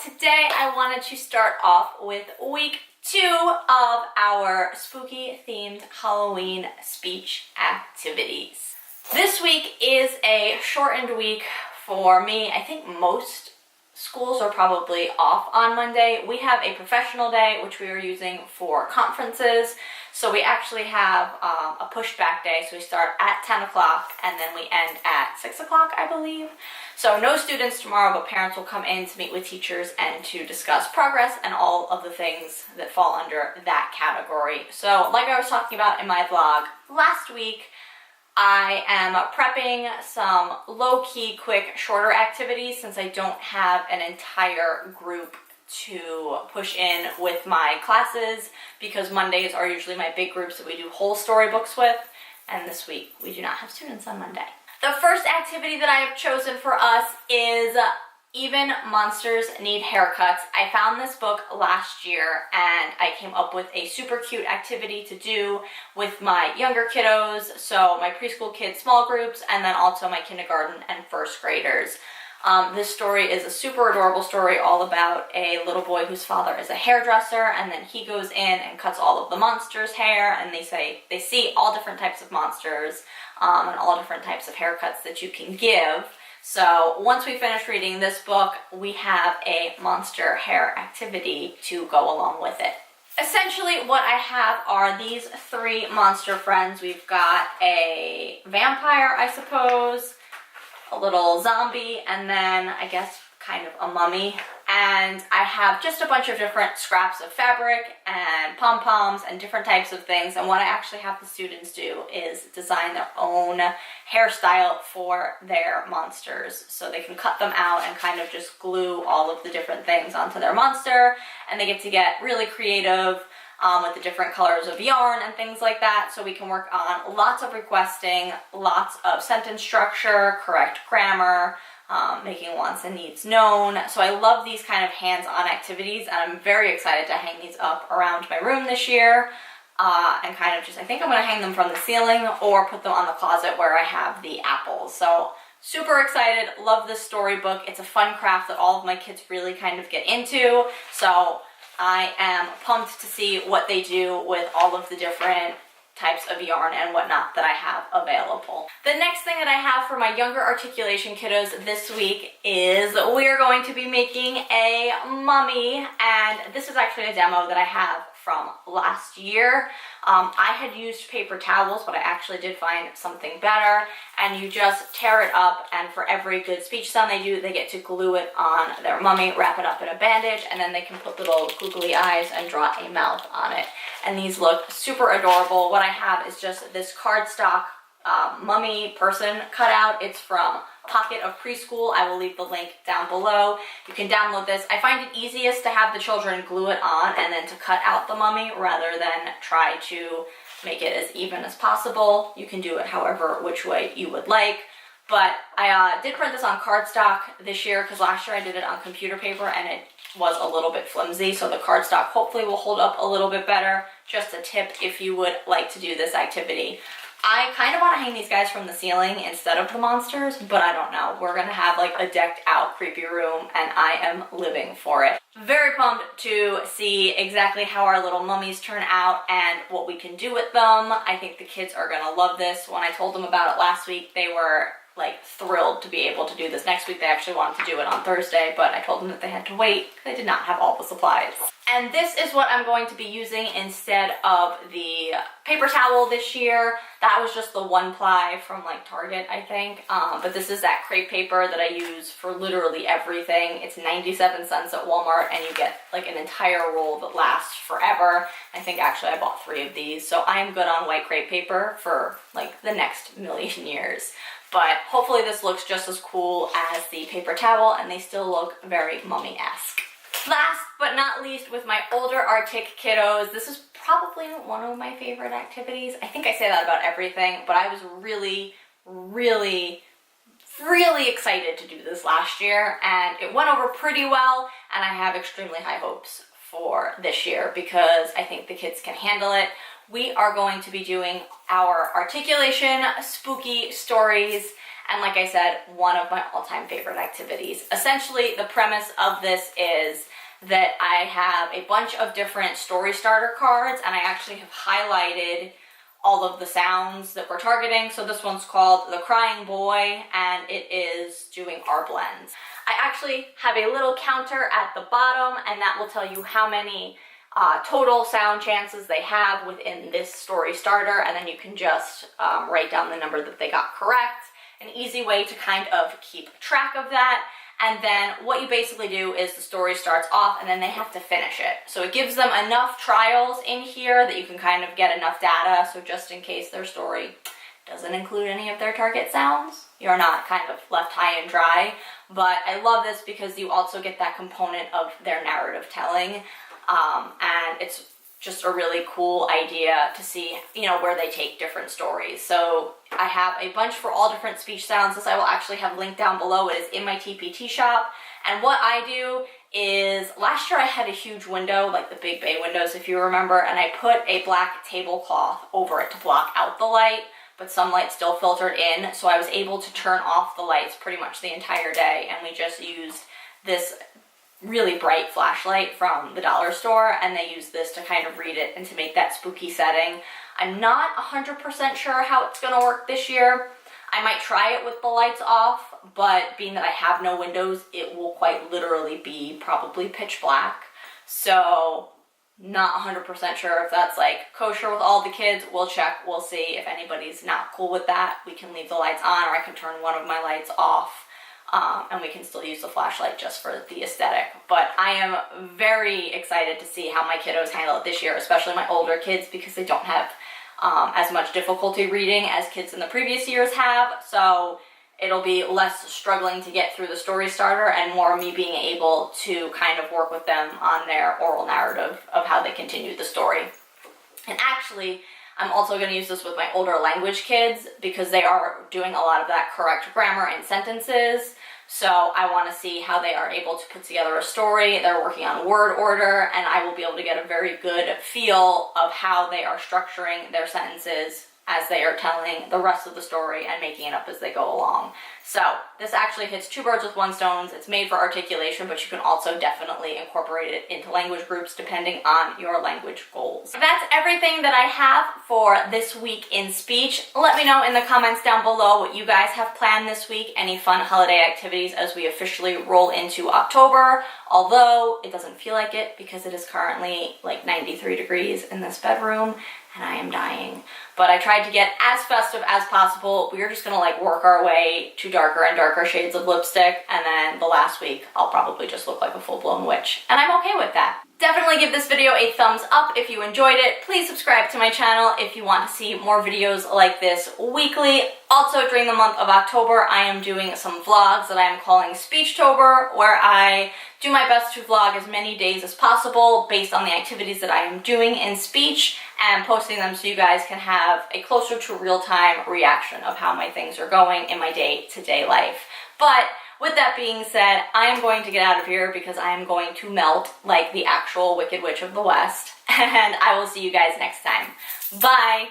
today I wanted to start off with week 2 of our spooky themed Halloween speech activities. This week is a shortened week for me. I think most schools are probably off on Monday. We have a professional day, which we are using for conferences. So we actually have a pushed back day. So we start at 10 o'clock and then we end at 6 o'clock, I believe. So no students tomorrow, but parents will come in to meet with teachers and to discuss progress and all of the things that fall under that category. So like I was talking about in my vlog last week, I am prepping some low-key, quick, shorter activities since I don't have an entire group to push in with my classes, because Mondays are usually my big groups that we do whole storybooks with, and this week we do not have students on Monday. The first activity that I have chosen for us is Even Monsters Need Haircuts. I found this book last year and I came up with a super cute activity to do with my younger kiddos, so my preschool kids small groups, and then also my kindergarten and first graders. This story is a super adorable story all about a little boy whose father is a hairdresser, and then he goes in and cuts all of the monsters' hair, and they see all different types of monsters and all different types of haircuts that you can give. So once we finish reading this book, we have a monster hair activity to go along with it. Essentially what I have are these 3 monster friends. We've got a vampire, I suppose, a little zombie, and then I guess kind of a mummy. And I have just a bunch of different scraps of fabric and pom-poms and different types of things. And what I actually have the students do is design their own hairstyle for their monsters. So they can cut them out and kind of just glue all of the different things onto their monster. And they get to get really creative with the different colors of yarn and things like that. So we can work on lots of requesting, lots of sentence structure, correct grammar, making wants and needs known. So I love these kind of hands-on activities, and I'm very excited to hang these up around my room this year. And kind of just, I think I'm going to hang them from the ceiling or put them on the closet where I have the apples. So super excited, love this storybook. It's a fun craft that all of my kids really kind of get into. So I am pumped to see what they do with all of the different types of yarn and whatnot that I have available. The next thing that I have for my younger articulation kiddos this week is we are going to be making a mummy, and this is actually a demo that I have from last year. I had used paper towels, but I actually did find something better, and you just tear it up, and for every good speech sound they do, they get to glue it on their mummy, wrap it up in a bandage, and then they can put little googly eyes and draw a mouth on it. And these look super adorable. What I have is just this cardstock mummy person cutout. It's from Pocket of Preschool. I will leave the link down below. You can download this. I find it easiest to have the children glue it on and then to cut out the mummy rather than try to make it as even as possible. You can do it however which way you would like. But I did print this on cardstock this year because last year I did it on computer paper and it was a little bit flimsy, so the cardstock hopefully will hold up a little bit better. Just a tip if you would like to do this activity. I kind of want to hang these guys from the ceiling instead of the monsters, but I don't know. We're going to have like a decked out creepy room and I am living for it. Very pumped to see exactly how our little mummies turn out and what we can do with them. I think the kids are going to love this. When I told them about it last week, they were like thrilled to be able to do this. Next week they actually wanted to do it on Thursday, but I told them that they had to wait. They did not have all the supplies. And this is what I'm going to be using instead of the paper towel this year. That was just the 1-ply from like Target, I think. But this is that crepe paper that I use for literally everything. It's 97 cents at Walmart and you get like an entire roll that lasts forever. I think actually I bought 3 of these. So I am good on white crepe paper for like the next million years. But hopefully this looks just as cool as the paper towel and they still look very mummy-esque. Last but not least, with my older Arctic kiddos, this is probably one of my favorite activities. I think I say that about everything, but I was really excited to do this last year and it went over pretty well, and I have extremely high hopes for this year because I think the kids can handle it. We are going to be doing our articulation spooky stories, and like I said, one of my all-time favorite activities. Essentially, the premise of this is that I have a bunch of different story starter cards, and I actually have highlighted all of the sounds that we're targeting. So this one's called The Crying Boy, and it is doing our blends. I actually have a little counter at the bottom, and that will tell you how many total sound chances they have within this story starter, and then you can just write down the number that they got correct. An easy way to kind of keep track of that. And then what you basically do is the story starts off and then they have to finish it. So it gives them enough trials in here that you can kind of get enough data, so just in case their story doesn't include any of their target sounds, you're not kind of left high and dry. But I love this because you also get that component of their narrative telling, and it's just a really cool idea to see, you know, where they take different stories. So I have a bunch for all different speech sounds. This I will actually have linked down below. It is in my TPT shop. And what I do is, last year I had a huge window, like the big bay windows if you remember, and I put a black tablecloth over it to block out the light, but some light still filtered in. So I was able to turn off the lights pretty much the entire day, and we just used this really bright flashlight from the dollar store, and they use this to kind of read it and to make that spooky setting. I'm not 100% sure how it's gonna work this year. I might try it with the lights off, but being that I have no windows, it will quite literally be probably pitch black. So not 100% sure if that's like kosher with all the kids. We'll check, we'll see. If anybody's not cool with that, we can leave the lights on, or I can turn one of my lights off. And we can still use the flashlight just for the aesthetic. But I am very excited to see how my kiddos handle it this year, especially my older kids, because they don't have as much difficulty reading as kids in the previous years have. So it'll be less struggling to get through the story starter and more me being able to kind of work with them on their oral narrative of how they continue the story. And actually, I'm also going to use this with my older language kids because they are doing a lot of that correct grammar and sentences. So I want to see how they are able to put together a story. They're working on word order, and I will be able to get a very good feel of how they are structuring their sentences as they are telling the rest of the story and making it up as they go along. So this actually hits two birds with one stone. It's made for articulation, but you can also definitely incorporate it into language groups depending on your language goals. That's everything that I have for this week in speech. Let me know in the comments down below what you guys have planned this week, any fun holiday activities as we officially roll into October, although it doesn't feel like it because it is currently like 93 degrees in this bedroom and I am dying. But I tried to get as festive as possible. We are just gonna like work our way to darker and darker shades of lipstick, and then the last week I'll probably just look like a full-blown witch, and I'm okay with that. Definitely give this video a thumbs up if you enjoyed it. Please subscribe to my channel if you want to see more videos like this weekly. Also, during the month of October, I am doing some vlogs that I am calling Speechtober, where I do my best to vlog as many days as possible based on the activities that I am doing in speech and posting them so you guys can have a closer to real-time reaction of how my things are going in my day-to-day life. But with that being said, I am going to get out of here because I am going to melt like the actual Wicked Witch of the West, and I will see you guys next time. Bye!